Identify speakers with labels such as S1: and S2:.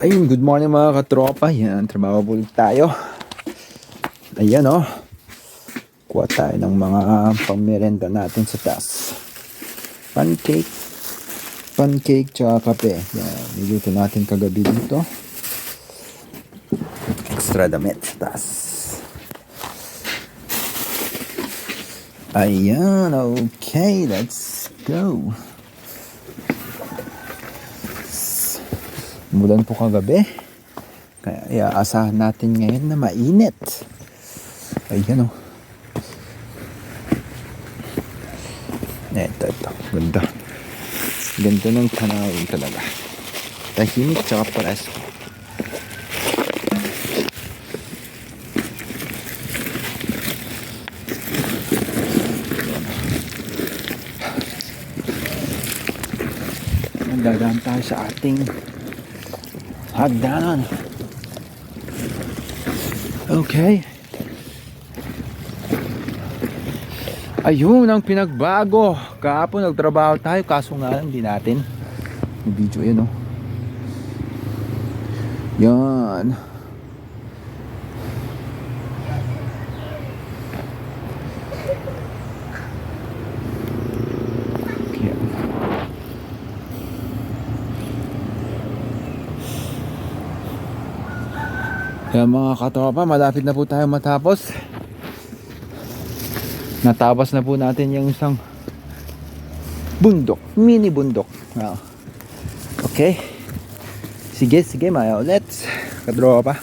S1: Ayun, good morning mga katropa. Yan, trabaho ulit tayo. Ayan o. Kuha tayo ng mga pangmerenda natin sa taas. Pancake. Pancake tsaka kape. Yan, niluto natin kagabi dito. Extra damit sa taas. Ayan, okay. Let's go. Umulan po kagabi. Kaya iaasahan natin ngayon na mainit. Ayan o. Ito. Ganda. Ganda ng tanawin talaga. Tahimik tsaka paresko. Dadaan tayo sa ating hagdanan. Okay. Ayun ang pinagbago. Kahapon nagtrabaho tayo, kaso nga lang di natin yung video yan, oh. Yan. Okay. Kaya mga katropa, malapit na po tayo matapos. Natapos na po natin yung isang bundok, mini bundok. Okay. Sige, maya ulit. Katropa.